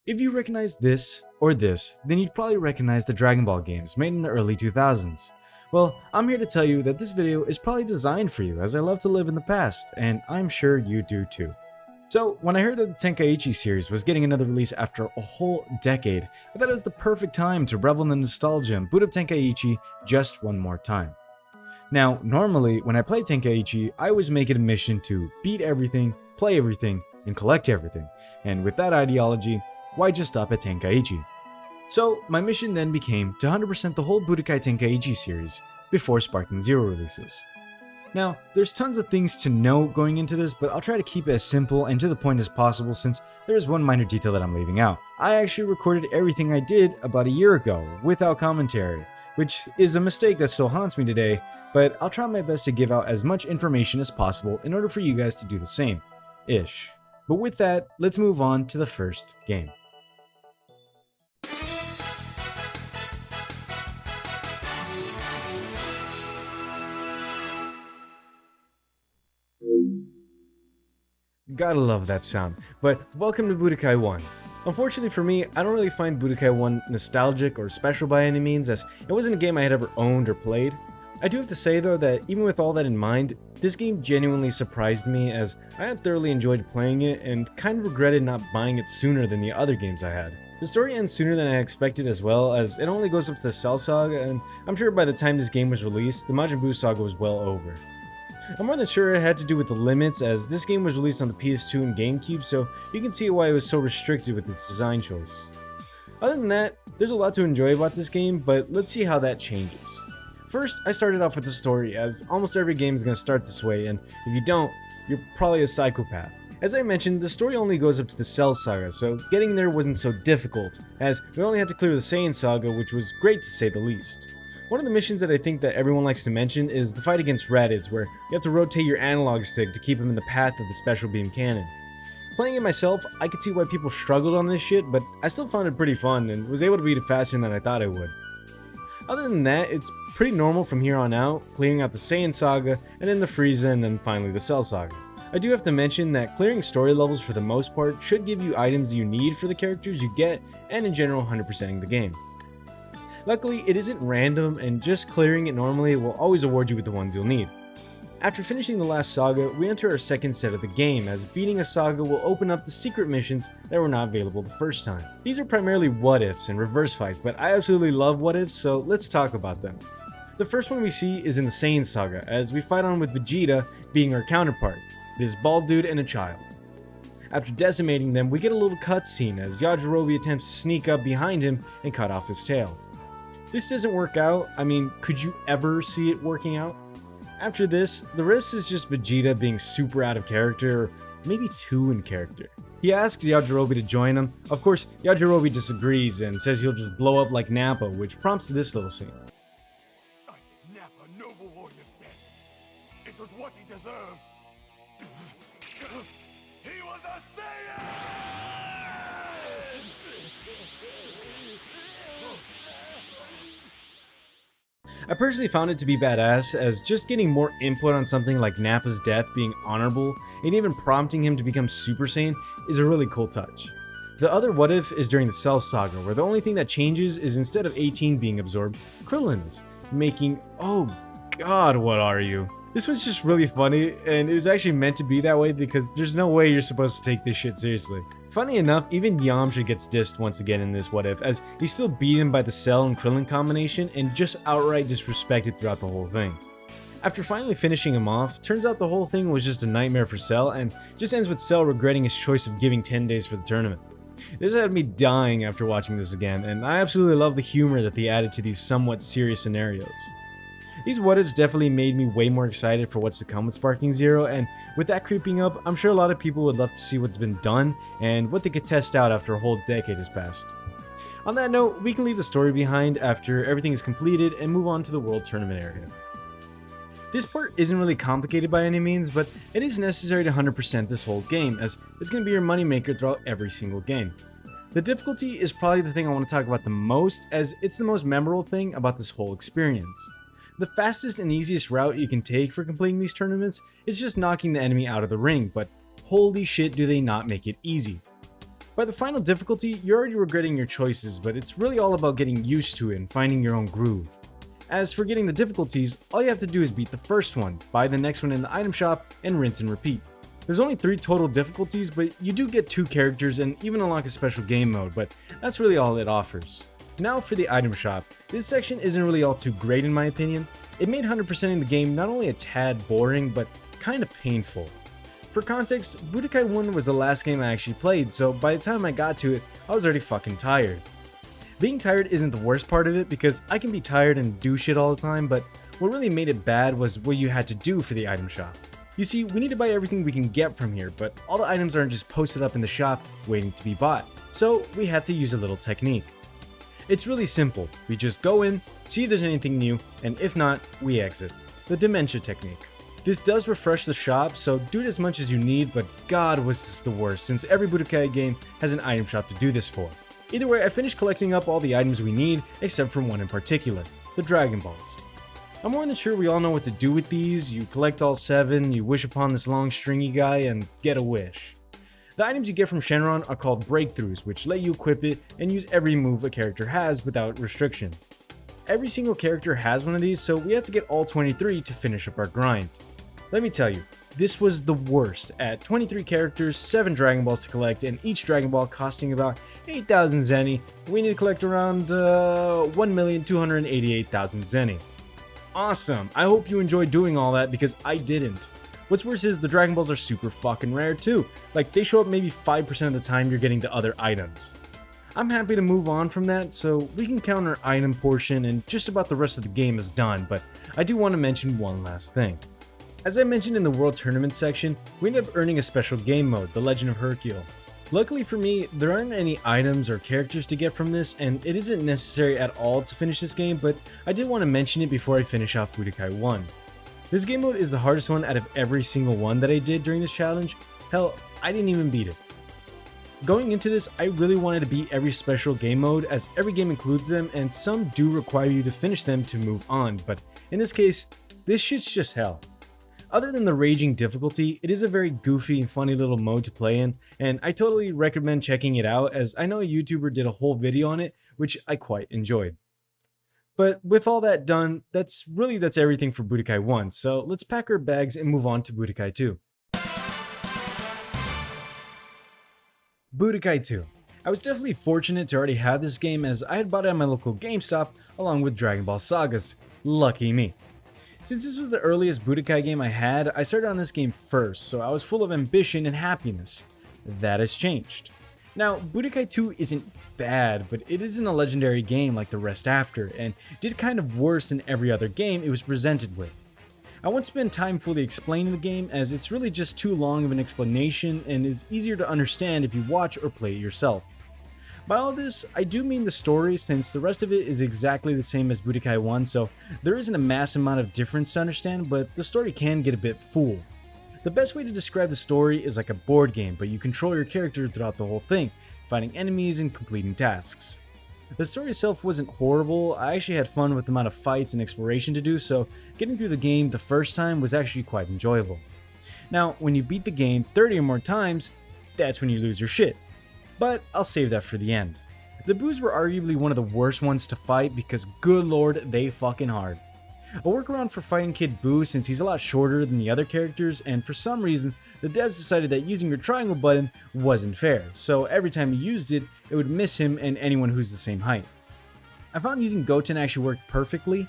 If you recognize this or this, then you'd probably recognize the Dragon Ball games made in the early 2000s. Well, I'm here to tell you that this video is probably designed for you, as I love to live in the past, and I'm sure you do too. So, when I heard that the Tenkaichi series was getting another release after a whole decade, I thought it was the perfect time to revel in the nostalgia and boot up Tenkaichi just one more time. Now, normally, when I play Tenkaichi, I always make it a mission to beat everything, play everything, and collect everything, and with that ideology, why just stop at Tenkaichi? So, my mission then became to 100% the whole Budokai Tenkaichi series before Sparking Zero releases. Now, there's tons of things to know going into this, but I'll try to keep it as simple and to the point as possible since there is one minor detail that I'm leaving out. I actually recorded everything I did about a year ago without commentary, which is a mistake that still haunts me today, but I'll try my best to give out as much information as possible in order for you guys to do the same. Ish. But with that, let's move on to the first game. Gotta love that sound, but welcome to Budokai 1. Unfortunately for me, I don't really find Budokai 1 nostalgic or special by any means, as it wasn't a game I had ever owned or played. I do have to say though that even with all that in mind, this game genuinely surprised me as I had thoroughly enjoyed playing it and kind of regretted not buying it sooner than the other games I had. The story ends sooner than I expected as well, as it only goes up to the Cell Saga, and I'm sure by the time this game was released, the Majin Buu Saga was well over. I'm more than sure it had to do with the limits, as this game was released on the PS2 and GameCube, so you can see why it was so restricted with its design choice. Other than that, there's a lot to enjoy about this game, but let's see how that changes. First, I started off with the story, as almost every game is going to start this way, and if you don't, you're probably a psychopath. As I mentioned, the story only goes up to the Cell Saga, so getting there wasn't so difficult, as we only had to clear the Saiyan Saga, which was great to say the least. One of the missions that I think that everyone likes to mention is the fight against Raditz, where you have to rotate your analog stick to keep him in the path of the special beam cannon. Playing it myself, I could see why people struggled on this shit, but I still found it pretty fun and was able to beat it faster than I thought I would. Other than that, it's pretty normal from here on out, clearing out the Saiyan Saga, and then the Frieza, and then finally the Cell Saga. I do have to mention that clearing story levels for the most part should give you items you need for the characters you get, and in general 100%ing the game. Luckily, it isn't random, and just clearing it normally will always award you with the ones you'll need. After finishing the last saga, we enter our second set of the game, as beating a saga will open up the secret missions that were not available the first time. These are primarily what-ifs and reverse fights, but I absolutely love what-ifs, so let's talk about them. The first one we see is in the Saiyan Saga, as we fight on with Vegeta being our counterpart, this bald dude and a child. After decimating them, we get a little cutscene as Yajirobe attempts to sneak up behind him and cut off his tail. This doesn't work out. I mean, could you ever see it working out? After this, the rest is just Vegeta being super out of character, or maybe too in character. He asks Yajirobe to join him. Of course, Yajirobe disagrees and says he'll just blow up like Nappa, which prompts this little scene. I give Nappa noble warrior's death. It was what he deserved. He was a Saiyan! I personally found it to be badass, as just getting more input on something like Nappa's death being honorable and even prompting him to become Super Saiyan is a really cool touch. The other what if is during the Cell Saga, where the only thing that changes is instead of 18 being absorbed, Krillin is, making, oh god, what are you? This one's just really funny, and it was actually meant to be that way because there's no way you're supposed to take this shit seriously. Funny enough, even Yamcha gets dissed once again in this what if, as he's still beaten by the Cell and Krillin combination and just outright disrespected throughout the whole thing. After finally finishing him off, turns out the whole thing was just a nightmare for Cell and just ends with Cell regretting his choice of giving 10 days for the tournament. This had me dying after watching this again, and I absolutely love the humor that they added to these somewhat serious scenarios. These what-ifs definitely made me way more excited for what's to come with Sparking Zero, and with that creeping up, I'm sure a lot of people would love to see what's been done and what they could test out after a whole decade has passed. On that note, we can leave the story behind after everything is completed and move on to the World Tournament area. This part isn't really complicated by any means, but it is necessary to 100% this whole game, as it's going to be your moneymaker throughout every single game. The difficulty is probably the thing I want to talk about the most, as it's the most memorable thing about this whole experience. The fastest and easiest route you can take for completing these tournaments is just knocking the enemy out of the ring, but holy shit do they not make it easy. By the final difficulty, you're already regretting your choices, but it's really all about getting used to it and finding your own groove. As for getting the difficulties, all you have to do is beat the first one, buy the next one in the item shop, and rinse and repeat. There's only 3 total difficulties, but you do get 2 characters and even unlock a special game mode, but that's really all it offers. Now for the item shop. This section isn't really all too great in my opinion. It made 100%ing the game not only a tad boring, but kinda painful. For context, Budokai 1 was the last game I actually played, so by the time I got to it, I was already fucking tired. Being tired isn't the worst part of it because I can be tired and do shit all the time, but what really made it bad was what you had to do for the item shop. You see, we need to buy everything we can get from here, but all the items aren't just posted up in the shop waiting to be bought, so we had to use a little technique. It's really simple. We just go in, see if there's anything new, and if not, we exit. The dementia technique. This does refresh the shop, so do it as much as you need, but god was this the worst since every Budokai game has an item shop to do this for. Either way, I finished collecting up all the items we need, except for one in particular, the Dragon Balls. I'm more than sure we all know what to do with these. You collect all 7, you wish upon this long stringy guy, and get a wish. The items you get from Shenron are called breakthroughs, which let you equip it and use every move a character has without restriction. Every single character has one of these, so we have to get all 23 to finish up our grind. Let me tell you, this was the worst. At 23 characters, 7 Dragon Balls to collect, and each Dragon Ball costing about 8,000 Zenny, we need to collect around 1,288,000 Zenny. Awesome! I hope you enjoyed doing all that because I didn't. What's worse is the Dragon Balls are super fucking rare too. Like, they show up maybe 5% of the time you're getting the other items. I'm happy to move on from that, so we can count our item portion and just about the rest of the game is done, but I do want to mention one last thing. As I mentioned in the World Tournament section, we ended up earning a special game mode, The Legend of Hercule. Luckily for me, there aren't any items or characters to get from this, and it isn't necessary at all to finish this game, but I did want to mention it before I finish off Budokai 1. This game mode is the hardest one out of every single one that I did during this challenge. Hell, I didn't even beat it. Going into this, I really wanted to beat every special game mode as every game includes them and some do require you to finish them to move on, but in this case, this shit's just hell. Other than the raging difficulty, it is a very goofy and funny little mode to play in, and I totally recommend checking it out as I know a YouTuber did a whole video on it, which I quite enjoyed. But with all that done, that's everything for Budokai 1, so let's pack our bags and move on to Budokai 2. Budokai 2. I was definitely fortunate to already have this game as I had bought it at my local GameStop along with Dragon Ball Sagas. Lucky me. Since this was the earliest Budokai game I had, I started on this game first, so I was full of ambition and happiness. That has changed. Now, Budokai 2 isn't bad, but it isn't a legendary game like the rest after, and did kind of worse than every other game it was presented with. I won't spend time fully explaining the game as it's really just too long of an explanation and is easier to understand if you watch or play it yourself. By all this, I do mean the story since the rest of it is exactly the same as Budokai 1, so there isn't a massive amount of difference to understand, but the story can get a bit full. The best way to describe the story is like a board game, but you control your character throughout the whole thing, fighting enemies and completing tasks. The story itself wasn't horrible. I actually had fun with the amount of fights and exploration to do, so getting through the game the first time was actually quite enjoyable. Now, when you beat the game 30 or more times, that's when you lose your shit. But I'll save that for the end. The Boos were arguably one of the worst ones to fight because good lord, they fucking hard. A workaround for fighting Kid Boo since he's a lot shorter than the other characters, and for some reason, the devs decided that using your triangle button wasn't fair, so every time you used it, it would miss him and anyone who's the same height. I found using Goten actually worked perfectly,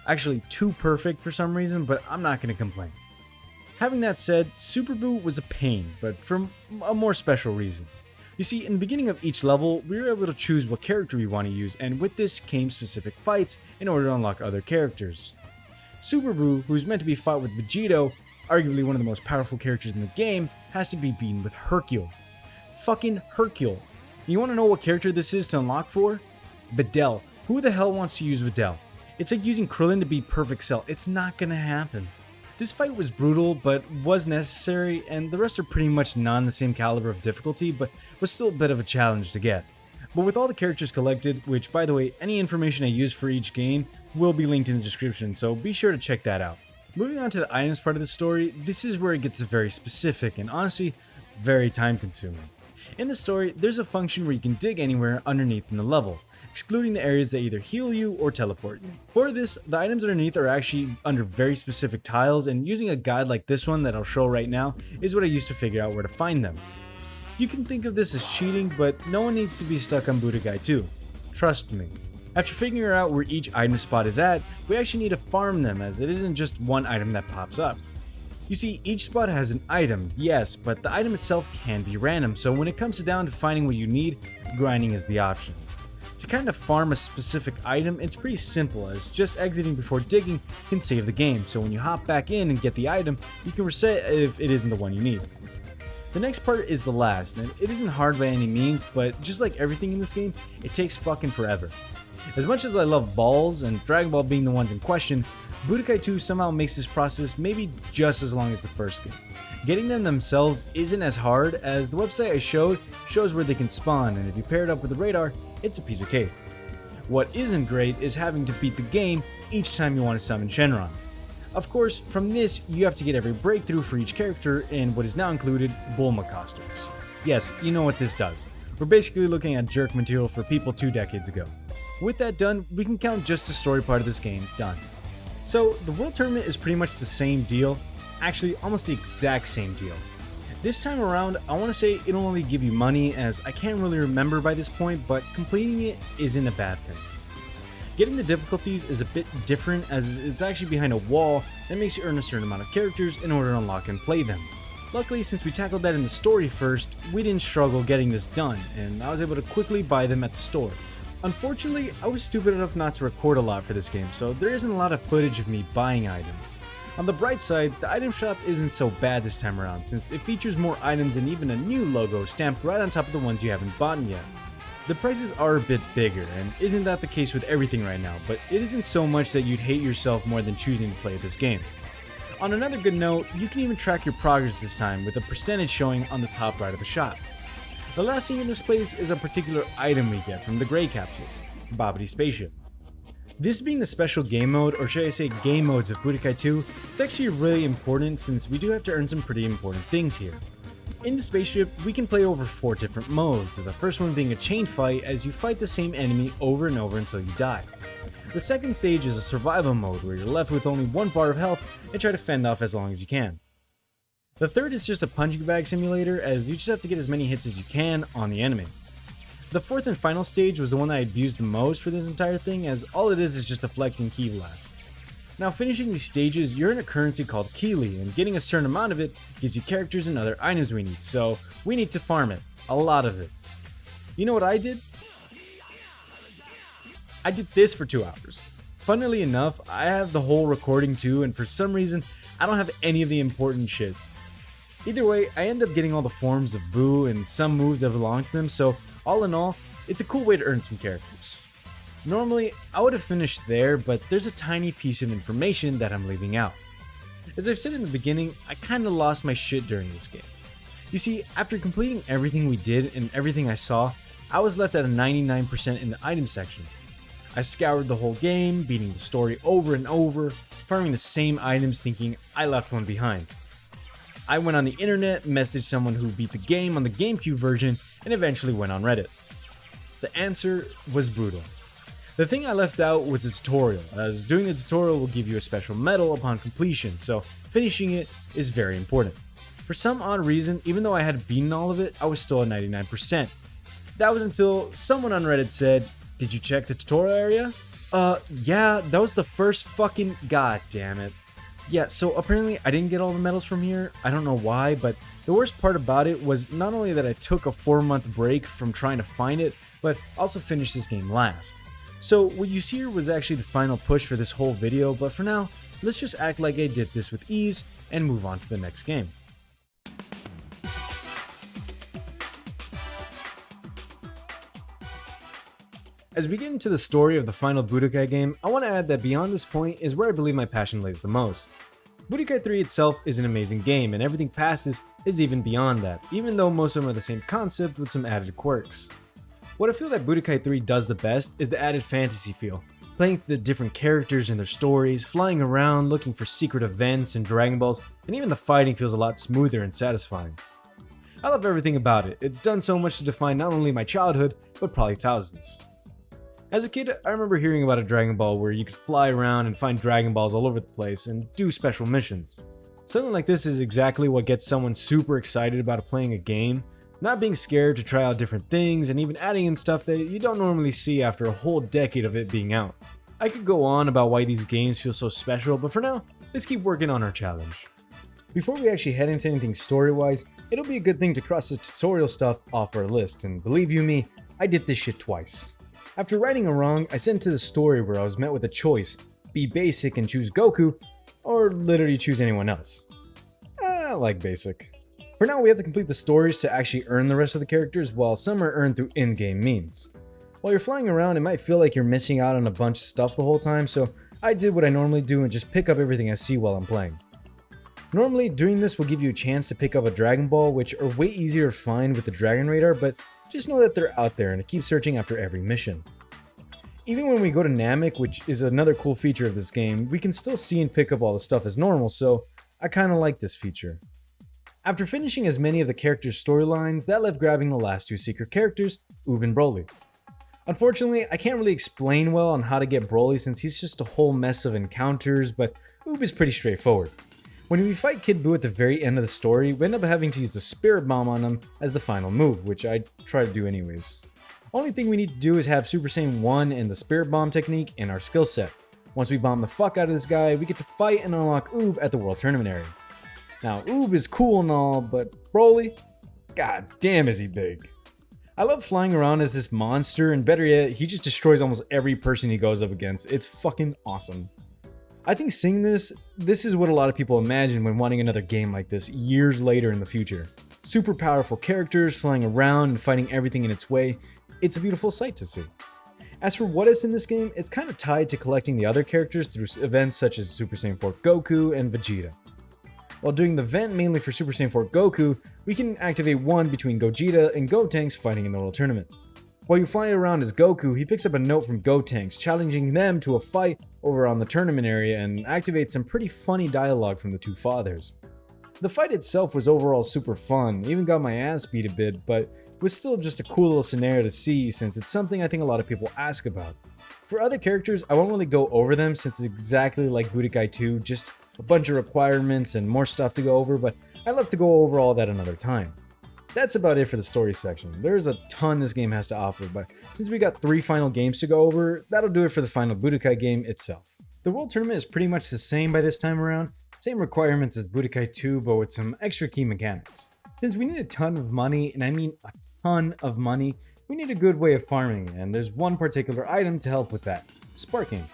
actually too perfect for some reason, but I'm not going to complain. Having that said, Super Boo was a pain, but for a more special reason. You see, in the beginning of each level, we were able to choose what character we want to use, and with this came specific fights in order to unlock other characters. Super Boo, who's meant to be fought with Vegito, arguably one of the most powerful characters in the game, has to be beaten with Hercule. Fucking Hercule. You want to know what character this is to unlock for? Videl. Who the hell wants to use Videl? It's like using Krillin to beat Perfect Cell. It's not gonna happen. This fight was brutal, but was necessary, and the rest are pretty much not the same caliber of difficulty, but was still a bit of a challenge to get. But with all the characters collected, which by the way, any information I use for each game will be linked in the description, so be sure to check that out. Moving on to the items part of the story, this is where it gets very specific and honestly, very time consuming. In the story, there's a function where you can dig anywhere underneath in the level, excluding the areas that either heal you or teleport you. For this, the items underneath are actually under very specific tiles, and using a guide like this one that I'll show right now is what I used to figure out where to find them. You can think of this as cheating, but no one needs to be stuck on Budokai 2. Trust me. After figuring out where each item spot is at, we actually need to farm them, as it isn't just one item that pops up. You see, each spot has an item, yes, but the item itself can be random, so when it comes down to finding what you need, grinding is the option. To kind of farm a specific item, it's pretty simple, as just exiting before digging can save the game, so when you hop back in and get the item, you can reset if it isn't the one you need. The next part is the last, and it isn't hard by any means, but just like everything in this game, it takes fucking forever. As much as I love balls, and Dragon Ball being the ones in question, Budokai 2 somehow makes this process maybe just as long as the first game. Getting them themselves isn't as hard, as the website I showed shows where they can spawn, and if you pair it up with the radar, it's a piece of cake. What isn't great is having to beat the game each time you want to summon Shenron. Of course, from this, you have to get every breakthrough for each character in what is now included Bulma costumes. Yes, you know what this does. We're basically looking at jerk material for people 2 decades ago. With that done, we can count just the story part of this game done. So, the World Tournament is pretty much the same deal, actually almost the exact same deal. This time around, I want to say it'll only give you money, as I can't really remember by this point, but completing it isn't a bad thing. Getting the difficulties is a bit different, as it's actually behind a wall that makes you earn a certain amount of characters in order to unlock and play them. Luckily, since we tackled that in the story first, we didn't struggle getting this done, and I was able to quickly buy them at the store. Unfortunately, I was stupid enough not to record a lot for this game, so there isn't a lot of footage of me buying items. On the bright side, the item shop isn't so bad this time around, since it features more items and even a new logo stamped right on top of the ones you haven't bought yet. The prices are a bit bigger, and isn't that the case with everything right now, but it isn't so much that you'd hate yourself more than choosing to play this game. On another good note, you can even track your progress this time with a percentage showing on the top right of the shop. The last thing in this place is a particular item we get from the Grey Capsules, Babidi Spaceship. This being the special game mode, or should I say game modes of Budokai 2, it's actually really important since we do have to earn some pretty important things here. In the spaceship, we can play over 4 different modes, the first one being a chain fight as you fight the same enemy over and over until you die. The second stage is a survival mode where you're left with only 1 bar of health and try to fend off as long as you can. The third is just a punching bag simulator, as you just have to get as many hits as you can on the enemy. The fourth and final stage was the one that I abused the most for this entire thing, as all it is just deflecting ki blasts. Now, finishing these stages, you're in a currency called Keely, and getting a certain amount of it gives you characters and other items we need, so we need to farm it. A lot of it. You know what I did? I did this for 2 hours. Funnily enough, I have the whole recording too, and for some reason, I don't have any of the important shit. Either way, I end up getting all the forms of Boo and some moves that belong to them, so all in all, it's a cool way to earn some characters. Normally, I would have finished there, but there's a tiny piece of information that I'm leaving out. As I've said in the beginning, I kinda lost my shit during this game. You see, after completing everything we did and everything I saw, I was left at a 99% in the item section. I scoured the whole game, beating the story over and over, farming the same items thinking I left one behind. I went on the internet, messaged someone who beat the game on the GameCube version, and eventually went on Reddit. The answer was brutal. The thing I left out was the tutorial, as doing the tutorial will give you a special medal upon completion, so finishing it is very important. For some odd reason, even though I had beaten all of it, I was still at 99%. That was until someone on Reddit said, "Did you check the tutorial area?" Yeah, that was the first fucking... God damn it. Yeah, so apparently I didn't get all the medals from here. I don't know why, but the worst part about it was not only that I took a 4-month break from trying to find it, but also finished this game last. So what you see here was actually the final push for this whole video, but for now, let's just act like I did this with ease and move on to the next game. As we get into the story of the final Budokai game, I want to add that beyond this point is where I believe my passion lays the most. Budokai 3 itself is an amazing game, and everything past this is even beyond that, even though most of them are the same concept with some added quirks. What I feel that Budokai 3 does the best is the added fantasy feel. Playing through the different characters and their stories, flying around, looking for secret events and Dragon Balls, and even the fighting feels a lot smoother and satisfying. I love everything about it. It's done so much to define not only my childhood, but probably thousands. As a kid, I remember hearing about a Dragon Ball where you could fly around and find Dragon Balls all over the place and do special missions. Something like this is exactly what gets someone super excited about playing a game, not being scared to try out different things and even adding in stuff that you don't normally see after a whole decade of it being out. I could go on about why these games feel so special, but for now, let's keep working on our challenge. Before we actually head into anything story-wise, it'll be a good thing to cross the tutorial stuff off our list, and believe you me, I did this shit twice. After righting a wrong, I sent to the story where I was met with a choice: be basic and choose Goku, or literally choose anyone else. I like basic. For now, we have to complete the stories to actually earn the rest of the characters, while some are earned through in-game means. While you're flying around, it might feel like you're missing out on a bunch of stuff the whole time, so I did what I normally do and just pick up everything I see while I'm playing. Normally, doing this will give you a chance to pick up a Dragon Ball, which are way easier to find with the Dragon Radar, but just know that they're out there and to keep searching after every mission. Even when we go to Namek, which is another cool feature of this game, we can still see and pick up all the stuff as normal, so I kinda like this feature. After finishing as many of the characters' storylines, that left grabbing the last two secret characters, Oob and Broly. Unfortunately, I can't really explain well on how to get Broly since he's just a whole mess of encounters, but Oob is pretty straightforward. When we fight Kid Buu at the very end of the story, we end up having to use the Spirit Bomb on him as the final move, which I try to do anyways. Only thing we need to do is have Super Saiyan 1 and the Spirit Bomb technique in our skill set. Once we bomb the fuck out of this guy, we get to fight and unlock Oob at the World Tournament area. Now, Oob is cool and all, but Broly? God damn is he big. I love flying around as this monster, and better yet, he just destroys almost every person he goes up against. It's fucking awesome. I think seeing this is what a lot of people imagine when wanting another game like this years later in the future. Super powerful characters flying around and fighting everything in its way. It's a beautiful sight to see. As for what is in this game, it's kind of tied to collecting the other characters through events such as Super Saiyan 4 Goku and Vegeta. While doing the event mainly for Super Saiyan 4 Goku, we can activate one between Gogeta and Gotenks fighting in the World Tournament. While you fly around as Goku, he picks up a note from Gotenks challenging them to a fight over on the tournament area and activates some pretty funny dialogue from the two fathers. The fight itself was overall super fun, even got my ass beat a bit, but was still just a cool little scenario to see since it's something I think a lot of people ask about. For other characters, I won't really go over them since it's exactly like Budokai 2, just a bunch of requirements and more stuff to go over, but I'd love to go over all that another time. That's about it for the story section. There's a ton this game has to offer, but since we got 3 final games to go over, that'll do it for the final Budokai game itself. The World Tournament is pretty much the same by this time around, same requirements as Budokai 2, but with some extra key mechanics. Since we need a ton of money, and I mean a ton of money, we need a good way of farming, and there's one particular item to help with that: sparking.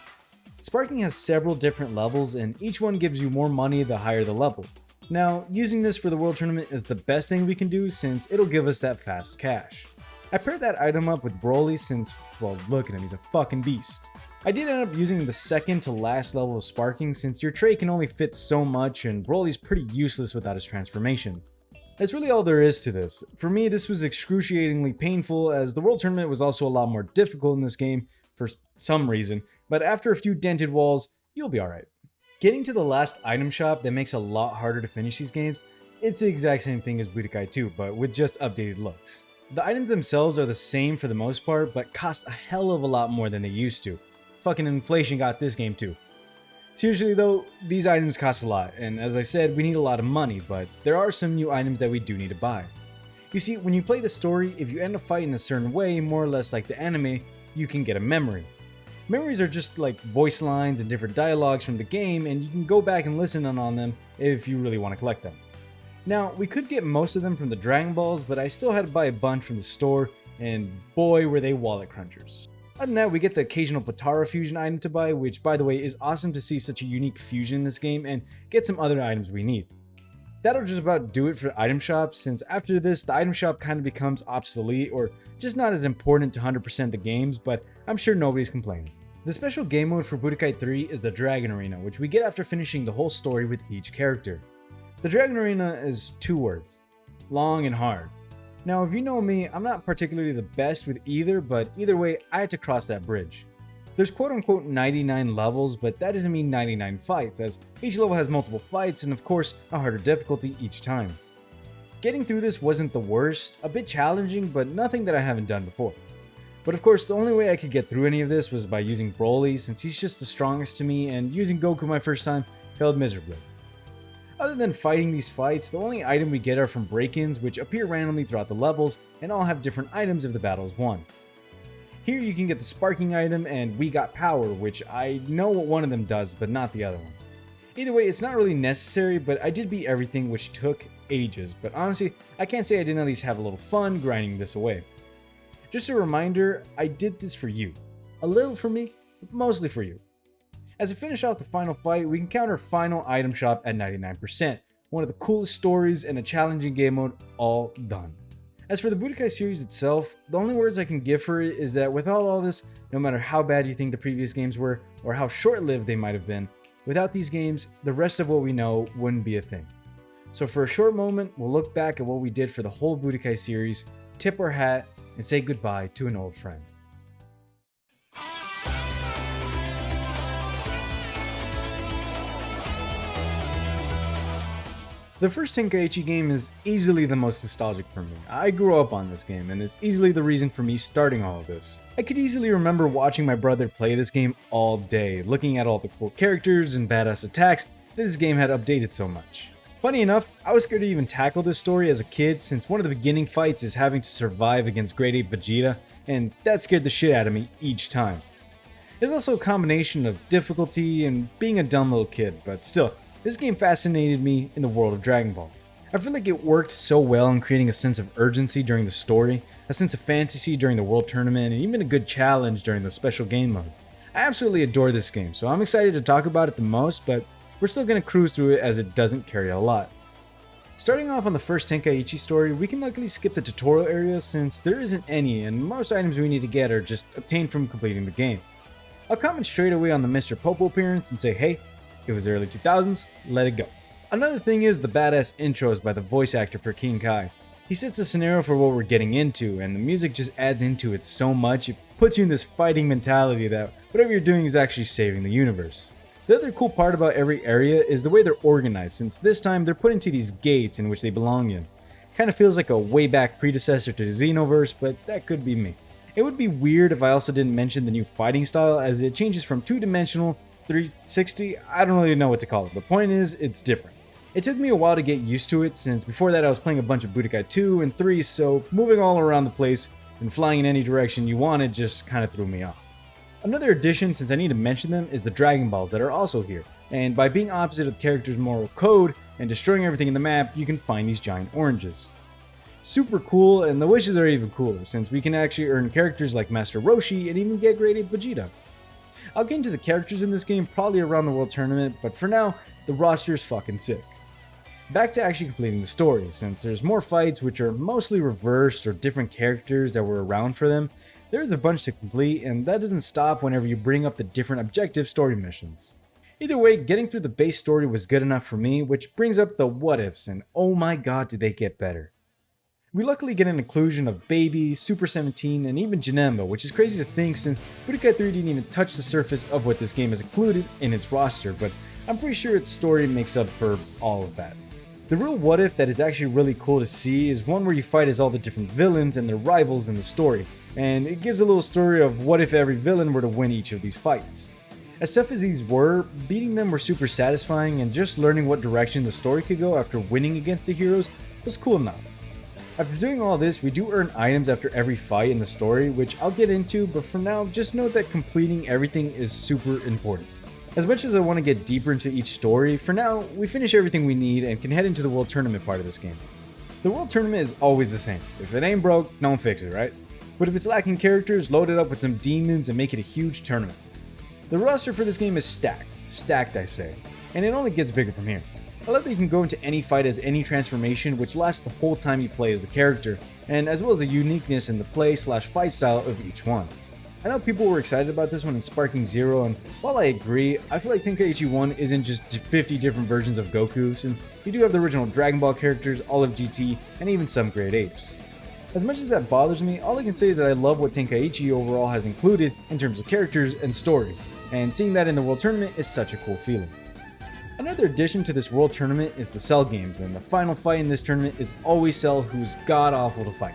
Sparking has several different levels, and each one gives you more money the higher the level. Now, using this for the World Tournament is the best thing we can do since it'll give us that fast cash. I paired that item up with Broly since, well, look at him, he's a fucking beast. I did end up using the second to last level of sparking since your tray can only fit so much and Broly's pretty useless without his transformation. That's really all there is to this. For me, this was excruciatingly painful as the World Tournament was also a lot more difficult in this game for some reason, but after a few dented walls, you'll be alright. Getting to the last item shop that makes it a lot harder to finish these games, it's the exact same thing as Budokai 2, but with just updated looks. The items themselves are the same for the most part, but cost a hell of a lot more than they used to. Fucking inflation got this game too. Seriously though, these items cost a lot, and as I said, we need a lot of money, but there are some new items that we do need to buy. You see, when you play the story, if you end a fight in a certain way, more or less like the anime, you can get a memory. Memories are just like voice lines and different dialogues from the game, and you can go back and listen in on them if you really want to collect them. Now, we could get most of them from the Dragon Balls, but I still had to buy a bunch from the store, and boy were they wallet crunchers. Other than that, we get the occasional Potara fusion item to buy, which by the way is awesome to see such a unique fusion in this game, and get some other items we need. That'll just about do it for item shops, since after this the item shop kind of becomes obsolete or just not as important to 100% the games, but I'm sure nobody's complaining. The special game mode for Budokai 3 is the Dragon Arena, which we get after finishing the whole story with each character. The Dragon Arena is 2 words: long and hard. Now, if you know me, I'm not particularly the best with either, but either way, I had to cross that bridge. There's quote-unquote 99 levels, but that doesn't mean 99 fights, as each level has multiple fights and of course, a harder difficulty each time. Getting through this wasn't the worst, a bit challenging, but nothing that I haven't done before. But of course, the only way I could get through any of this was by using Broly, since he's just the strongest to me, and using Goku my first time failed miserably. Other than fighting these fights, the only item we get are from break-ins, which appear randomly throughout the levels, and all have different items if the battle is won. Here you can get the sparking item and We Got Power, which I know what one of them does, but not the other one. Either way, it's not really necessary, but I did beat everything, which took ages, but honestly, I can't say I didn't at least have a little fun grinding this away. Just a reminder, I did this for you. A little for me, but mostly for you. As we finish off the final fight, we encounter Final Item Shop at 99%, one of the coolest stories and a challenging game mode all done. As for the Budokai series itself, the only words I can give for it is that without all this, no matter how bad you think the previous games were, or how short-lived they might have been, without these games, the rest of what we know wouldn't be a thing. So for a short moment, we'll look back at what we did for the whole Budokai series, tip our hat, and say goodbye to an old friend. The first Tenkaichi game is easily the most nostalgic for me. I grew up on this game, and it's easily the reason for me starting all of this. I could easily remember watching my brother play this game all day, looking at all the cool characters and badass attacks that this game had updated so much. Funny enough, I was scared to even tackle this story as a kid, since one of the beginning fights is having to survive against Grade 8 Vegeta, and that scared the shit out of me each time. There's also a combination of difficulty and being a dumb little kid, but still, this game fascinated me in the world of Dragon Ball. I feel like it worked so well in creating a sense of urgency during the story, a sense of fantasy during the World Tournament, and even a good challenge during the special game mode. I absolutely adore this game, so I'm excited to talk about it the most, but we're still going to cruise through it as it doesn't carry a lot. Starting off on the first Tenkaichi story, we can luckily skip the tutorial area since there isn't any, and most items we need to get are just obtained from completing the game. I'll comment straight away on the Mr. Popo appearance and say, hey, it was the early 2000s, let it go. Another thing is the badass intros by the voice actor for King Kai. He sets the scenario for what we're getting into, and the music just adds into it so much, it puts you in this fighting mentality that whatever you're doing is actually saving the universe. The other cool part about every area is the way they're organized, since this time they're put into these gates in which they belong in. Kinda feels like a way back predecessor to the Xenoverse, but that could be me. It would be weird if I also didn't mention the new fighting style, as it changes from 2-dimensional 360, I don't really know what to call it. The point is, it's different. It took me a while to get used to it, since before that I was playing a bunch of Budokai 2 and 3, so moving all around the place and flying in any direction you wanted just kinda threw me off. Another addition, since I need to mention them, is the Dragon Balls that are also here, and by being opposite of the character's moral code and destroying everything in the map, you can find these giant oranges. Super cool, and the wishes are even cooler, since we can actually earn characters like Master Roshi and even get Grade 8 Vegeta. I'll get into the characters in this game probably around the World Tournament, but for now, the roster is fucking sick. Back to actually completing the story, since there's more fights which are mostly reversed or different characters that were around for them. There's a bunch to complete, and that doesn't stop whenever you bring up the different objective story missions. Either way, getting through the base story was good enough for me, which brings up the what ifs, and oh my god did they get better. We luckily get an inclusion of Baby, Super 17, and even Janemba, which is crazy to think since Budokai 3 didn't even touch the surface of what this game has included in its roster, but I'm pretty sure its story makes up for all of that. The real what if that is actually really cool to see is one where you fight as all the different villains and their rivals in the story, and it gives a little story of what if every villain were to win each of these fights. As tough as these were, beating them were super satisfying, and just learning what direction the story could go after winning against the heroes was cool enough. After doing all this, we do earn items after every fight in the story, which I'll get into, but for now, just note that completing everything is super important. As much as I want to get deeper into each story, for now, we finish everything we need and can head into the World Tournament part of this game. The World Tournament is always the same. If it ain't broke, don't fix it, right? But if it's lacking characters, load it up with some demons and make it a huge tournament. The roster for this game is stacked I say, and it only gets bigger from here. I love that you can go into any fight as any transformation, which lasts the whole time you play as the character, and as well as the uniqueness in the play/fight style of each one. I know people were excited about this one in Sparking Zero, and while I agree, I feel like Tenkaichi 1 isn't just 50 different versions of Goku, since you do have the original Dragon Ball characters, all of GT, and even some Grade 8s. As much as that bothers me, all I can say is that I love what Tenkaichi overall has included in terms of characters and story, and seeing that in the World Tournament is such a cool feeling. Another addition to this world tournament is the Cell games, and the final fight in this tournament is always Cell, who's god-awful to fight.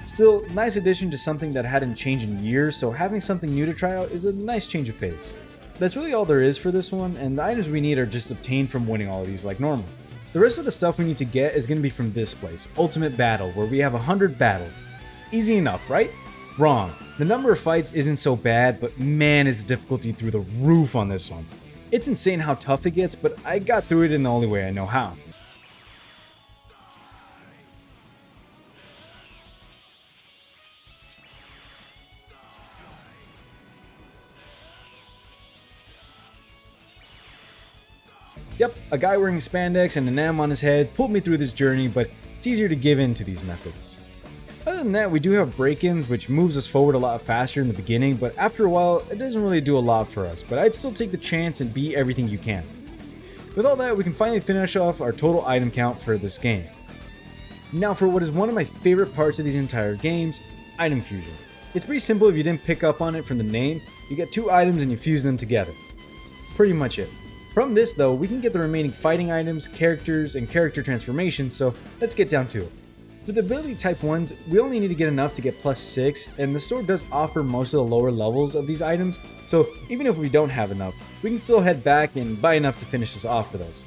Still, nice addition to something that hadn't changed in years, so having something new to try out is a nice change of pace. That's really all there is for this one, and the items we need are just obtained from winning all of these like normal. The rest of the stuff we need to get is going to be from this place, Ultimate Battle, where we have 100 battles. Easy enough, right? Wrong. The number of fights isn't so bad, but man is the difficulty through the roof on this one. It's insane how tough it gets, but I got through it in the only way I know how. Yep, a guy wearing spandex and an M on his head pulled me through this journey, but it's easier to give in to these methods. Other than that, we do have break-ins, which moves us forward a lot faster in the beginning, but after a while, it doesn't really do a lot for us, but I'd still take the chance and beat everything you can. With all that, we can finally finish off our total item count for this game. Now for what is one of my favorite parts of these entire games, item fusion. It's pretty simple if you didn't pick up on it from the name. You get 2 items and you fuse them together. Pretty much it. From this though, we can get the remaining fighting items, characters, and character transformations, so let's get down to it. For the ability type ones, we only need to get enough to get +6, and the store does offer most of the lower levels of these items, so even if we don't have enough, we can still head back and buy enough to finish us off for those.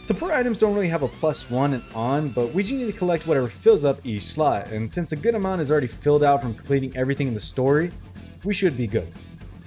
Support items don't really have a +1 and on, but we just need to collect whatever fills up each slot, and since a good amount is already filled out from completing everything in the story, we should be good.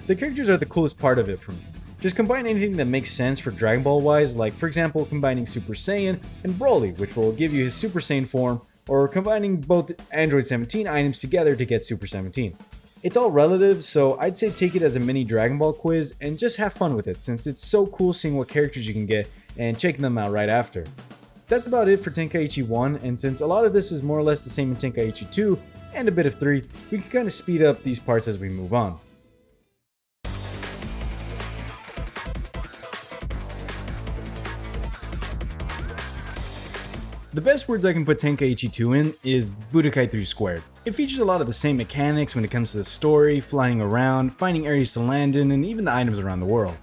The characters are the coolest part of it for me. Just combine anything that makes sense for Dragon Ball wise, like for example combining Super Saiyan and Broly, which will give you his Super Saiyan form, or combining both Android 17 items together to get Super 17. It's all relative, so I'd say take it as a mini Dragon Ball quiz and just have fun with it, since it's so cool seeing what characters you can get and checking them out right after. That's about it for Tenkaichi 1, and since a lot of this is more or less the same in Tenkaichi 2 and a bit of 3, we can kind of speed up these parts as we move on. The best words I can put Tenkaichi 2 in is Budokai 3 squared. It features a lot of the same mechanics when it comes to the story, flying around, finding areas to land in, and even the items around the world.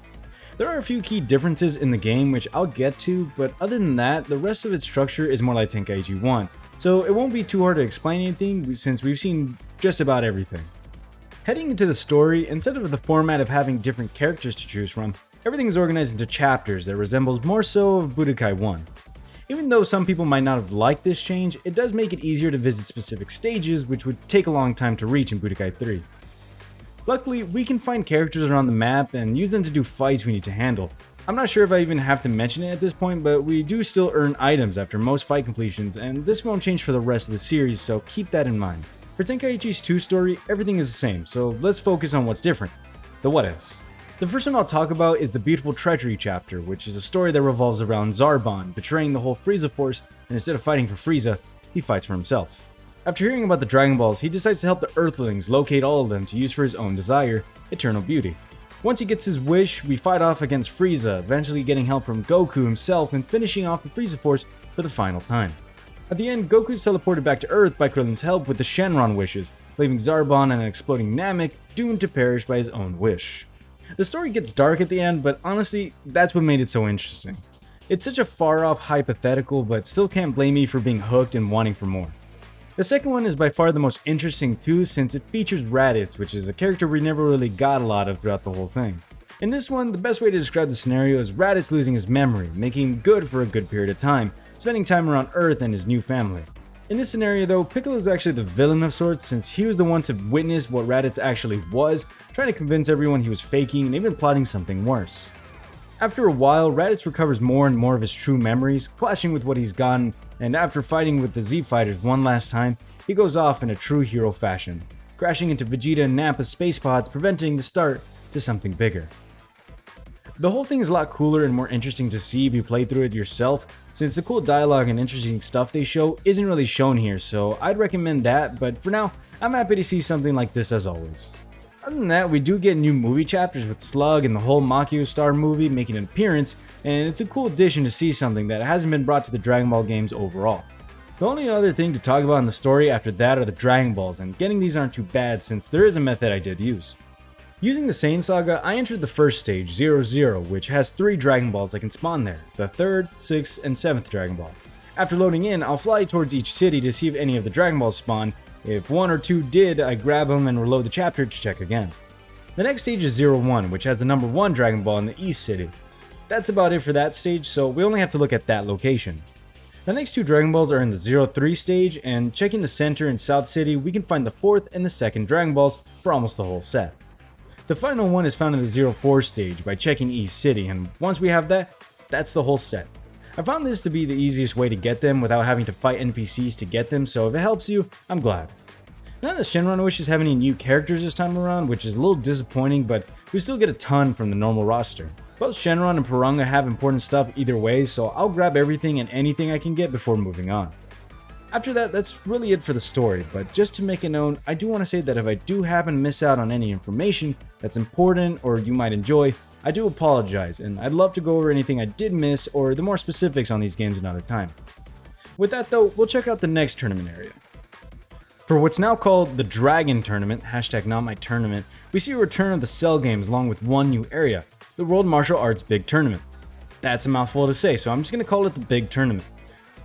There are a few key differences in the game which I'll get to, but other than that, the rest of its structure is more like Tenkaichi 1, so it won't be too hard to explain anything since we've seen just about everything. Heading into the story, instead of the format of having different characters to choose from, everything is organized into chapters that resembles more so of Budokai 1. Even though some people might not have liked this change, it does make it easier to visit specific stages, which would take a long time to reach in Budokai 3. Luckily, we can find characters around the map and use them to do fights we need to handle. I'm not sure if I even have to mention it at this point, but we do still earn items after most fight completions, and this won't change for the rest of the series, so keep that in mind. For Tenkaichi's 2 story, everything is the same, so let's focus on what's different, the what-ifs. The first one I'll talk about is the Beautiful Treachery chapter, which is a story that revolves around Zarbon betraying the whole Frieza force, and instead of fighting for Frieza, he fights for himself. After hearing about the Dragon Balls, he decides to help the Earthlings locate all of them to use for his own desire, Eternal Beauty. Once he gets his wish, we fight off against Frieza, eventually getting help from Goku himself and finishing off the Frieza force for the final time. At the end, Goku is teleported back to Earth by Krillin's help with the Shenron wishes, leaving Zarbon and an exploding Namek doomed to perish by his own wish. The story gets dark at the end, but honestly, that's what made it so interesting. It's such a far-off hypothetical, but still can't blame me for being hooked and wanting for more. The second one is by far the most interesting too, since it features Raditz, which is a character we never really got a lot of throughout the whole thing. In this one, the best way to describe the scenario is Raditz losing his memory, making him good for a good period of time, spending time around Earth and his new family. In this scenario though, Piccolo is actually the villain of sorts, since he was the one to witness what Raditz actually was, trying to convince everyone he was faking and even plotting something worse. After a while, Raditz recovers more and more of his true memories, clashing with what he's gotten, and after fighting with the Z Fighters one last time, he goes off in a true hero fashion, crashing into Vegeta and Nappa's space pods, preventing the start to something bigger. The whole thing is a lot cooler and more interesting to see if you play through it yourself, since the cool dialogue and interesting stuff they show isn't really shown here, so I'd recommend that, but for now, I'm happy to see something like this as always. Other than that, we do get new movie chapters with Slug and the whole Makio Star movie making an appearance, and it's a cool addition to see something that hasn't been brought to the Dragon Ball games overall. The only other thing to talk about in the story after that are the Dragon Balls, and getting these aren't too bad since there is a method I did use. Using the Saiyan Saga, I entered the first stage, 00, which has 3 Dragon Balls that can spawn there, the 3rd, 6th, and 7th Dragon Ball. After loading in, I'll fly towards each city to see if any of the Dragon Balls spawn. If 1 or 2 did, I grab them and reload the chapter to check again. The next stage is 01, which has the number 1 Dragon Ball in the East City. That's about it for that stage, so we only have to look at that location. The next 2 Dragon Balls are in the 03 stage, and checking the center and South City, we can find the 4th and the 2nd Dragon Balls for almost the whole set. The final one is found in the 04 stage by checking East City, and once we have that, that's the whole set. I found this to be the easiest way to get them without having to fight NPCs to get them, so if it helps you, I'm glad. None of the Shenron wishes have any new characters this time around, which is a little disappointing, but we still get a ton from the normal roster. Both Shenron and Piranga have important stuff either way, so I'll grab everything and anything I can get before moving on. After that, that's really it for the story, but just to make it known, I do want to say that if I do happen to miss out on any information that's important or you might enjoy, I do apologize, and I'd love to go over anything I did miss or the more specifics on these games another time. With that though, we'll check out the next tournament area. For what's now called the Dragon Tournament, #NotMyTournament, we see a return of the Cell games along with one new area, the World Martial Arts Big Tournament. That's a mouthful to say, so I'm just going to call it the Big Tournament.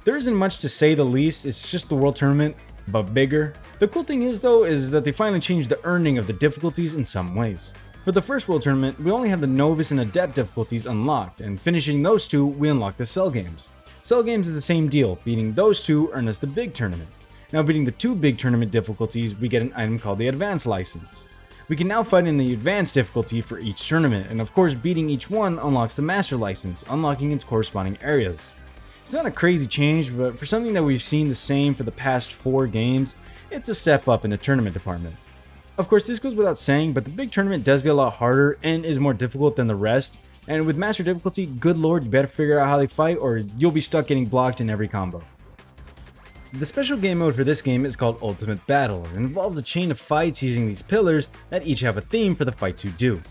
There isn't much to say the least, it's just the World Tournament, but bigger. The cool thing is though, is that they finally changed the earning of the difficulties in some ways. For the first World Tournament, we only have the Novice and Adept difficulties unlocked, and finishing those 2, we unlock the Cell games. Cell games is the same deal, beating those 2 earn us the Big Tournament. Now beating the 2 Big Tournament difficulties, we get an item called the Advanced License. We can now fight in the Advanced difficulty for each tournament, and of course beating each one unlocks the Master License, unlocking its corresponding areas. It's not a crazy change, but for something that we've seen the same for the past 4 games, it's a step up in the tournament department. Of course this goes without saying, but the Big Tournament does get a lot harder and is more difficult than the rest, and with Master difficulty, good lord, you better figure out how they fight or you'll be stuck getting blocked in every combo. The special game mode for this game is called Ultimate Battle, and involves a chain of fights using these pillars that each have a theme for the fights you do.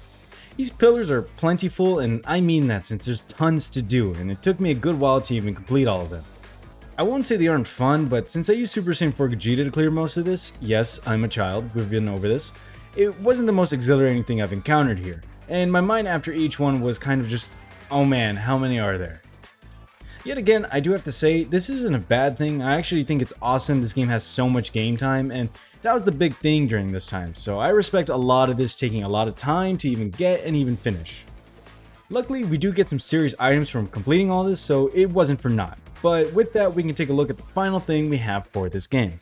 These pillars are plentiful, and I mean that since there's tons to do, and it took me a good while to even complete all of them. I won't say they aren't fun, but since I used Super Saiyan 4 Gogeta to clear most of this, yes, I'm a child, we've been over this, it wasn't the most exhilarating thing I've encountered here, and my mind after each one was kind of just, oh man, how many are there? Yet again, I do have to say, this isn't a bad thing. I actually think it's awesome this game has so much game time, and that was the big thing during this time, so I respect a lot of this taking a lot of time to even get and even finish. Luckily, we do get some serious items from completing all this, so it wasn't for naught. But with that, we can take a look at the final thing we have for this game.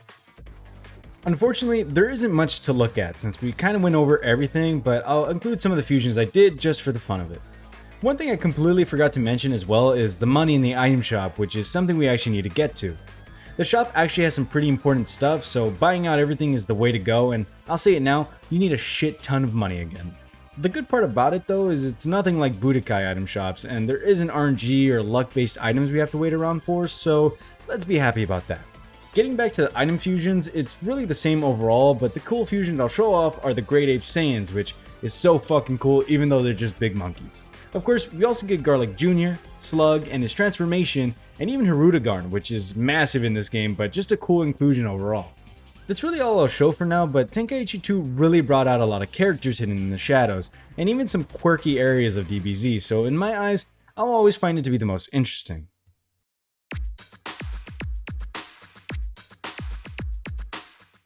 Unfortunately, there isn't much to look at since we kind of went over everything, but I'll include some of the fusions I did just for the fun of it. One thing I completely forgot to mention as well is the money in the item shop, which is something we actually need to get to. The shop actually has some pretty important stuff, so buying out everything is the way to go, and I'll say it now, you need a shit ton of money again. The good part about it though is it's nothing like Budokai item shops, and there isn't RNG or luck based items we have to wait around for, so let's be happy about that. Getting back to the item fusions, it's really the same overall, but the cool fusions I'll show off are the Great Ape Saiyans, which is so fucking cool even though they're just big monkeys. Of course, we also get Garlic Jr., Slug, and his transformation, and even Hirudegarn, which is massive in this game, but just a cool inclusion overall. That's really all I'll show for now, but Tenkaichi 2 really brought out a lot of characters hidden in the shadows, and even some quirky areas of DBZ, so in my eyes, I'll always find it to be the most interesting.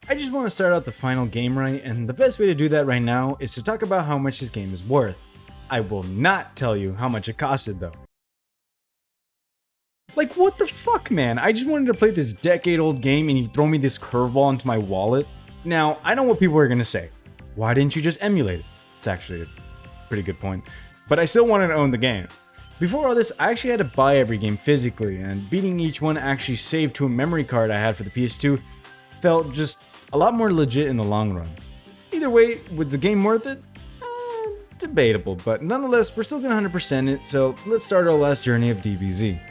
I just want to start out the final game right, and the best way to do that right now is to talk about how much this game is worth. I will not tell you how much it costed though. Like what the fuck, man? I just wanted to play this decade-old game and you throw me this curveball into my wallet? Now, I know what people are gonna say. Why didn't you just emulate it? It's actually a pretty good point. But I still wanted to own the game. Before all this, I actually had to buy every game physically, and beating each one actually saved to a memory card I had for the PS2 felt just a lot more legit in the long run. Either way, was the game worth it? Debatable, but nonetheless, we're still gonna 100% it, so let's start our last journey of DBZ.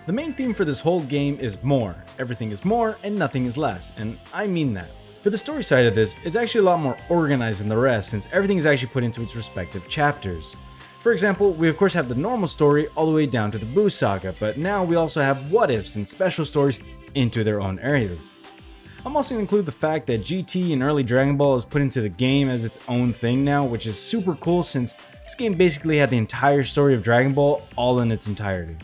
The main theme for this whole game is more. Everything is more and nothing is less, and I mean that. For the story side of this, it's actually a lot more organized than the rest since everything is actually put into its respective chapters. For example, we of course have the normal story all the way down to the Buu Saga, but now we also have what ifs and special stories into their own areas. I'm also going to include the fact that GT and early Dragon Ball is put into the game as its own thing now, which is super cool since this game basically had the entire story of Dragon Ball all in its entirety.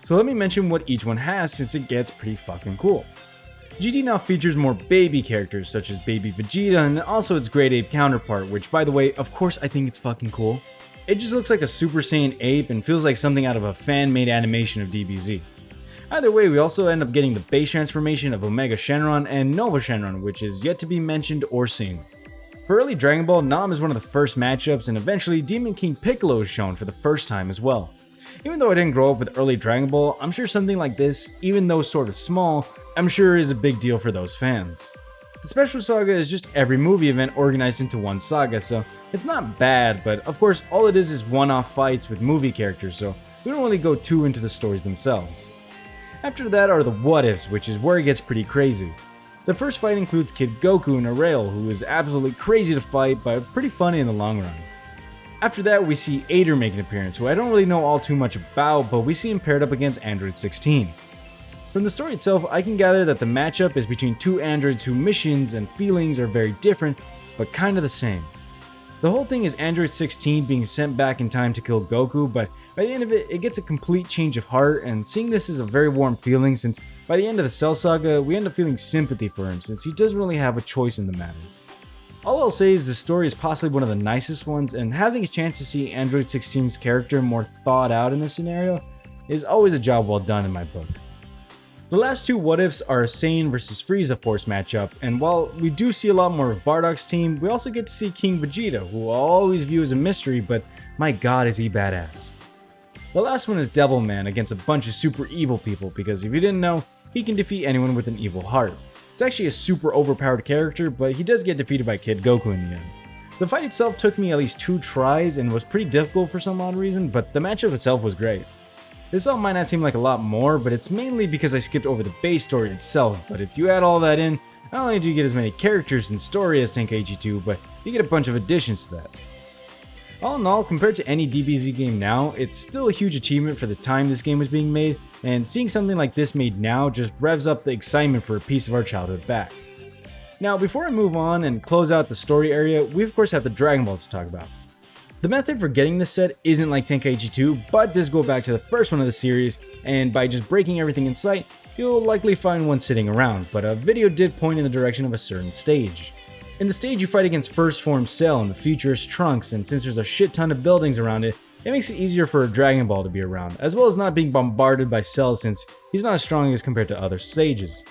So let me mention what each one has since it gets pretty fucking cool. GT now features more baby characters such as Baby Vegeta and also its Great Ape counterpart, which by the way, of course I think it's fucking cool. It just looks like a Super Saiyan ape and feels like something out of a fan-made animation of DBZ. Either way, we also end up getting the base transformation of Omega Shenron and Nova Shenron, which is yet to be mentioned or seen. For early Dragon Ball, Nam is one of the first matchups, and eventually Demon King Piccolo is shown for the first time as well. Even though I didn't grow up with early Dragon Ball, I'm sure something like this, even though sort of small, I'm sure is a big deal for those fans. The Special Saga is just every movie event organized into one saga, so it's not bad, but of course all it is one-off fights with movie characters, so we don't really go too into the stories themselves. After that are the what ifs, which is where it gets pretty crazy. The first fight includes Kid Goku and a rail, who is absolutely crazy to fight, but pretty funny in the long run. After that, we see Ader make an appearance, who I don't really know all too much about, but we see him paired up against Android 16. From the story itself, I can gather that the matchup is between two androids whose missions and feelings are very different, but kinda the same. The whole thing is Android 16 being sent back in time to kill Goku, but by the end of it, it gets a complete change of heart, and seeing this is a very warm feeling since by the end of the Cell Saga, we end up feeling sympathy for him since he doesn't really have a choice in the matter. All I'll say is the story is possibly one of the nicest ones, and having a chance to see Android 16's character more thought out in this scenario is always a job well done in my book. The last two what-ifs are a Saiyan vs Frieza Force matchup, and while we do see a lot more of Bardock's team, we also get to see King Vegeta, who I'll always view as a mystery, but my god is he badass. The last one is Devilman against a bunch of super evil people, because if you didn't know, he can defeat anyone with an evil heart. It's actually a super overpowered character, but he does get defeated by Kid Goku in the end. The fight itself took me at least 2 tries and was pretty difficult for some odd reason, but the matchup itself was great. This all might not seem like a lot more, but it's mainly because I skipped over the base story itself, but if you add all that in, not only do you get as many characters and story as Tenkaichi 2, but you get a bunch of additions to that. All in all, compared to any DBZ game now, it's still a huge achievement for the time this game was being made, and seeing something like this made now just revs up the excitement for a piece of our childhood back. Now, before I move on and close out the story area, we of course have the Dragon Balls to talk about. The method for getting this set isn't like Tenkaichi 2, but does go back to the first one of the series, and by just breaking everything in sight, you'll likely find one sitting around, but a video did point in the direction of a certain stage. In the stage you fight against First Form Cell and the futurist Trunks, and since there's a shit ton of buildings around it, it makes it easier for a Dragon Ball to be around, as well as not being bombarded by Cell since he's not as strong as compared to other stages.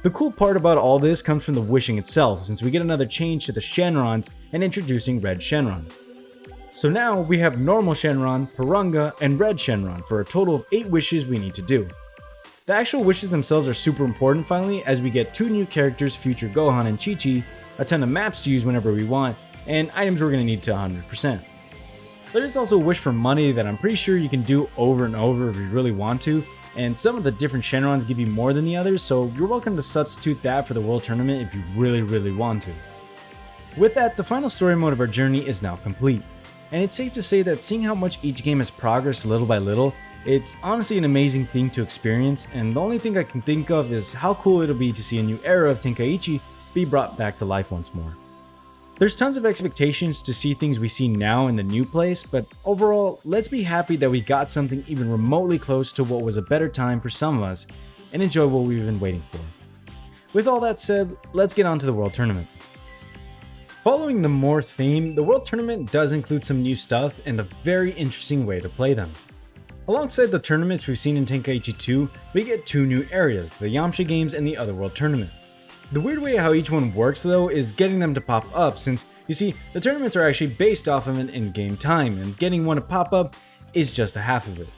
The cool part about all this comes from the wishing itself, since we get another change to the Shenrons and introducing Red Shenron. So now we have normal Shenron, Porunga, and Red Shenron for a total of 8 wishes we need to do. The actual wishes themselves are super important finally, as we get 2 new characters, Future Gohan and Chi-Chi, a ton of maps to use whenever we want, and items we're going to need to 100%. There is also a wish for money that I'm pretty sure you can do over and over if you really want to, and some of the different Shenrons give you more than the others, so you're welcome to substitute that for the World Tournament if you really want to. With that, the final story mode of our journey is now complete, and it's safe to say that seeing how much each game has progressed little by little, it's honestly an amazing thing to experience, and the only thing I can think of is how cool it'll be to see a new era of Tenkaichi be brought back to life once more. There's tons of expectations to see things we see now in the new place, but overall, let's be happy that we got something even remotely close to what was a better time for some of us, and enjoy what we've been waiting for. With all that said, let's get on to the World Tournament. Following the More theme, the World Tournament does include some new stuff and a very interesting way to play them. Alongside the tournaments we've seen in Tenkaichi 2, we get 2 new areas, the Yamcha Games and the Otherworld Tournament. The weird way how each one works though is getting them to pop up, since you see the tournaments are actually based off of an in-game time, and getting one to pop up is just a half of it.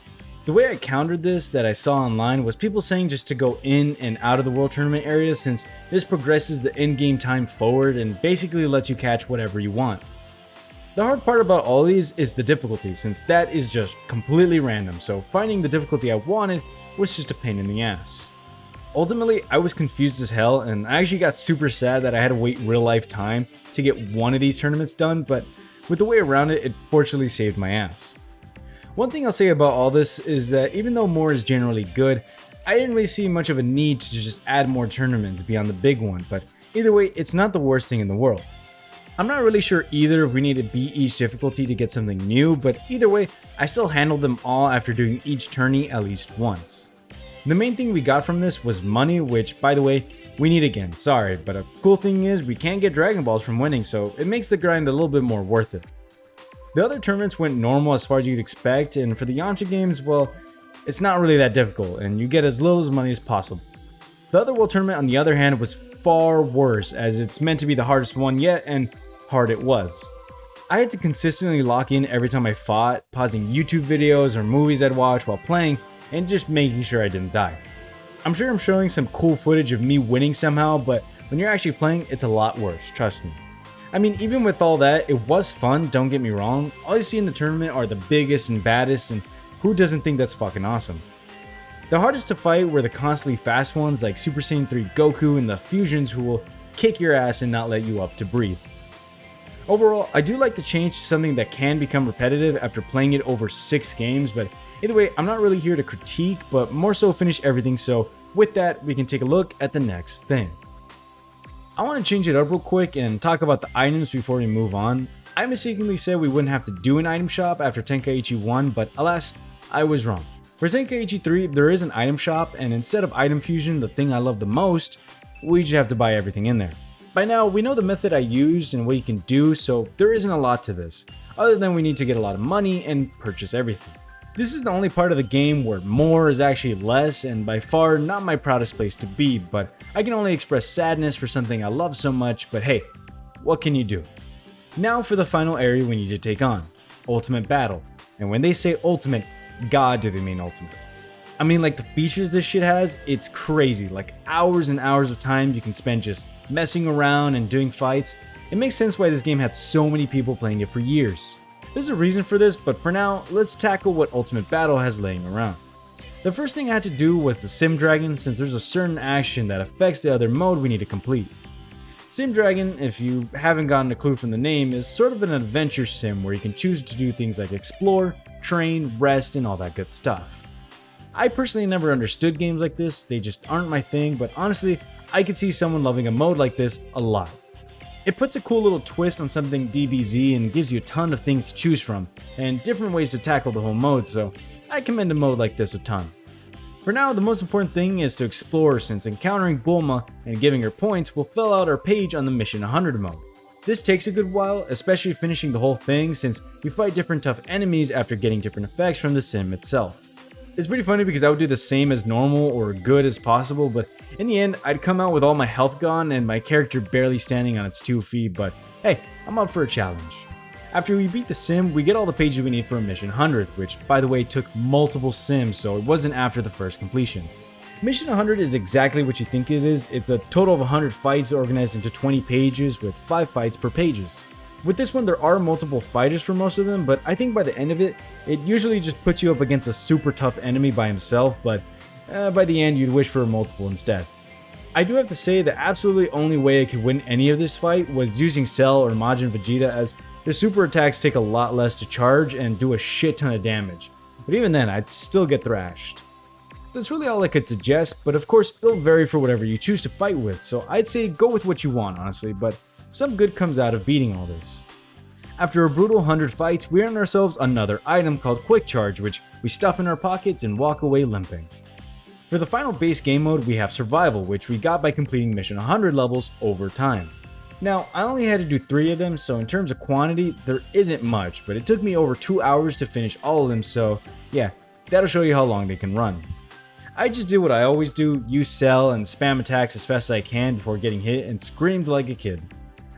The way I countered this that I saw online was people saying just to go in and out of the World Tournament area, since this progresses the in-game time forward and basically lets you catch whatever you want. The hard part about all these is the difficulty, since that is just completely random, so finding the difficulty I wanted was just a pain in the ass. Ultimately, I was confused as hell, and I actually got super sad that I had to wait real life time to get one of these tournaments done, but with the way around it, it fortunately saved my ass. One thing I'll say about all this is that even though more is generally good, I didn't really see much of a need to just add more tournaments beyond the big one, but either way, it's not the worst thing in the world. I'm not really sure either if we need to beat each difficulty to get something new, but either way, I still handled them all after doing each tourney at least once. The main thing we got from this was money, which, by the way, we need again, sorry, but a cool thing is we can't get Dragon Balls from winning, so it makes the grind a little bit more worth it. The other tournaments went normal as far as you'd expect, and for the Yamcha games, well, it's not really that difficult, and you get as little as money as possible. The other World Tournament, on the other hand, was far worse, as it's meant to be the hardest one yet, and hard it was. I had to consistently lock in every time I fought, pausing YouTube videos or movies I'd watch while playing, and just making sure I didn't die. I'm sure I'm showing some cool footage of me winning somehow, but when you're actually playing, it's a lot worse, trust me. I mean, even with all that, it was fun, don't get me wrong. All you see in the tournament are the biggest and baddest, and who doesn't think that's fucking awesome? The hardest to fight were the constantly fast ones like Super Saiyan 3 Goku and the fusions who will kick your ass and not let you up to breathe. Overall, I do like the change to something that can become repetitive after playing it over 6 games, but either way, I'm not really here to critique, but more so finish everything, so with that, we can take a look at the next thing. I want to change it up real quick and talk about the items before we move on. I mistakenly said we wouldn't have to do an item shop after Tenkaichi 1, but alas, I was wrong. For Tenkaichi 3, there is an item shop, and instead of item fusion, the thing I love the most, we just have to buy everything in there. By now, we know the method I used and what you can do, so there isn't a lot to this, other than we need to get a lot of money and purchase everything. This is the only part of the game where more is actually less, and by far not my proudest place to be, but I can only express sadness for something I love so much, but hey, what can you do? Now for the final area we need to take on, Ultimate Battle. And when they say ultimate, god do they mean ultimate. I mean, like, the features this shit has, it's crazy, like hours and hours of time you can spend just messing around and doing fights. It makes sense why this game had so many people playing it for years. There's a reason for this, but for now, let's tackle what Ultimate Battle has laying around. The first thing I had to do was the Sim Dragon, since there's a certain action that affects the other mode we need to complete. Sim Dragon, if you haven't gotten a clue from the name, is sort of an adventure sim where you can choose to do things like explore, train, rest, and all that good stuff. I personally never understood games like this, they just aren't my thing, but honestly, I could see someone loving a mode like this a lot. It puts a cool little twist on something DBZ and gives you a ton of things to choose from, and different ways to tackle the whole mode, so I commend a mode like this a ton. For now, the most important thing is to explore, since encountering Bulma and giving her points will fill out our page on the Mission 100 mode. This takes a good while, especially finishing the whole thing, since you fight different tough enemies after getting different effects from the sim itself. It's pretty funny because I would do the same as normal or good as possible, but in the end, I'd come out with all my health gone and my character barely standing on its 2 feet, but hey, I'm up for a challenge. After we beat the sim, we get all the pages we need for a Mission 100, which by the way took multiple sims, so it wasn't after the first completion. Mission 100 is exactly what you think it is. It's a total of 100 fights organized into 20 pages with 5 fights per pages. With this one, there are multiple fighters for most of them, but I think by the end of it, it usually just puts you up against a super tough enemy by himself, but by the end you'd wish for multiple instead. I do have to say the absolutely only way I could win any of this fight was using Cell or Majin Vegeta, as their super attacks take a lot less to charge and do a shit ton of damage, but even then I'd still get thrashed. That's really all I could suggest, but of course it'll vary for whatever you choose to fight with, so I'd say go with what you want honestly, but some good comes out of beating all this. After a brutal 100 fights, we earn ourselves another item called Quick Charge, which we stuff in our pockets and walk away limping. For the final base game mode, we have Survival, which we got by completing Mission 100 levels over time. Now, I only had to do 3 of them, so in terms of quantity, there isn't much, but it took me over 2 hours to finish all of them, so yeah, that'll show you how long they can run. I just did what I always do, use Cell and spam attacks as fast as I can before getting hit and screamed like a kid.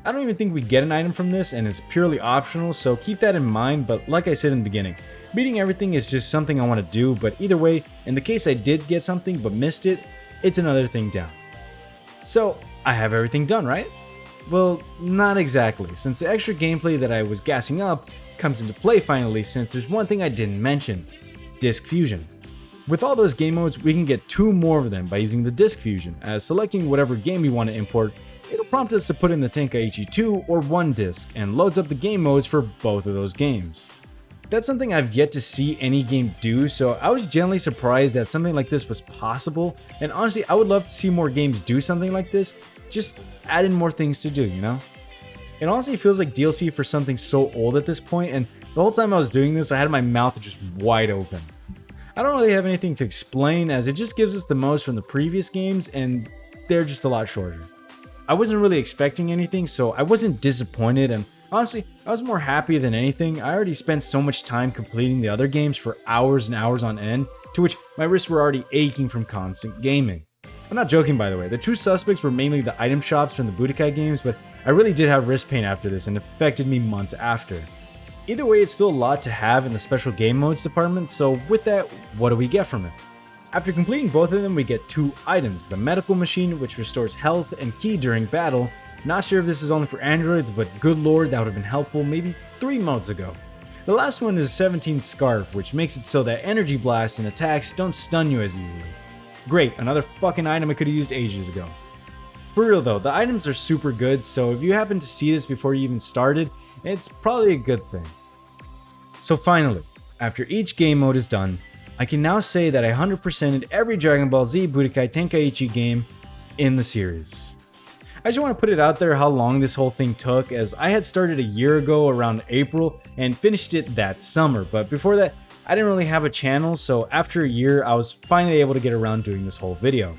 I don't even think we get an item from this, and it's purely optional, so keep that in mind, but like I said in the beginning, beating everything is just something I want to do, but either way, in the case I did get something but missed it, it's another thing down. So, I have everything done, right? Well, not exactly, since the extra gameplay that I was gassing up comes into play finally, since there's one thing I didn't mention, Disc Fusion. With all those game modes, we can get 2 more of them by using the Disc Fusion, as selecting whatever game we want to import, it'll prompt us to put in the Tenkaichi 2 or 1 disc, and loads up the game modes for both of those games. That's something I've yet to see any game do, so I was genuinely surprised that something like this was possible, and honestly, I would love to see more games do something like this, just add in more things to do, you know? It honestly feels like DLC for something so old at this point, and the whole time I was doing this, I had my mouth just wide open. I don't really have anything to explain, as it just gives us the most from the previous games, and they're just a lot shorter. I wasn't really expecting anything, so I wasn't disappointed, and honestly, I was more happy than anything. I already spent so much time completing the other games for hours and hours on end, to which my wrists were already aching from constant gaming. I'm not joking, by the way. The true suspects were mainly the item shops from the Budokai games, but I really did have wrist pain after this, and it affected me months after. Either way, it's still a lot to have in the special game modes department, so with that, what do we get from it? After completing both of them, we get 2 items, the medical machine, which restores health and ki during battle. Not sure if this is only for androids, but good lord, that would have been helpful maybe 3 modes ago. The last one is a 17 scarf, which makes it so that energy blasts and attacks don't stun you as easily. Great, another fucking item I could have used ages ago. For real though, the items are super good, so if you happen to see this before you even started, it's probably a good thing. So finally, after each game mode is done, I can now say that I 100%ed every Dragon Ball Z Budokai Tenkaichi game in the series. I just want to put it out there how long this whole thing took, as I had started a year ago around April and finished it that summer, but before that I didn't really have a channel, so after a year I was finally able to get around doing this whole video.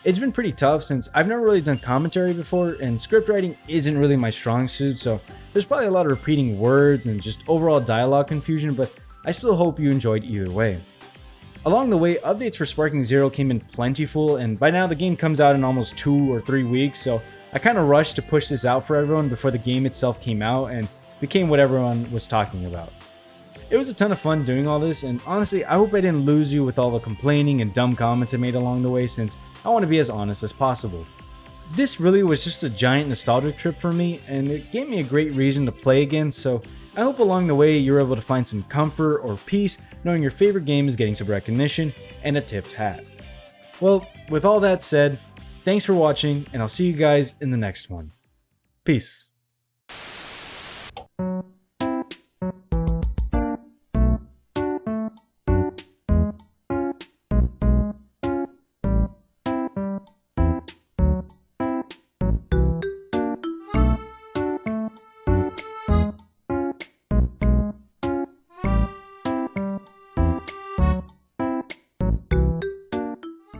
It's been pretty tough since I've never really done commentary before, and script writing isn't really my strong suit, so there's probably a lot of repeating words and just overall dialogue confusion, but I still hope you enjoyed either way. Along the way, updates for Sparking Zero came in plentiful, and by now the game comes out in almost 2 or 3 weeks, so I kinda rushed to push this out for everyone before the game itself came out and became what everyone was talking about. It was a ton of fun doing all this, and honestly, I hope I didn't lose you with all the complaining and dumb comments I made along the way, since I want to be as honest as possible. This really was just a giant nostalgic trip for me, and it gave me a great reason to play again, so I hope along the way you're able to find some comfort or peace knowing your favorite game is getting some recognition and a tipped hat. Well, with all that said, thanks for watching, and I'll see you guys in the next one. Peace.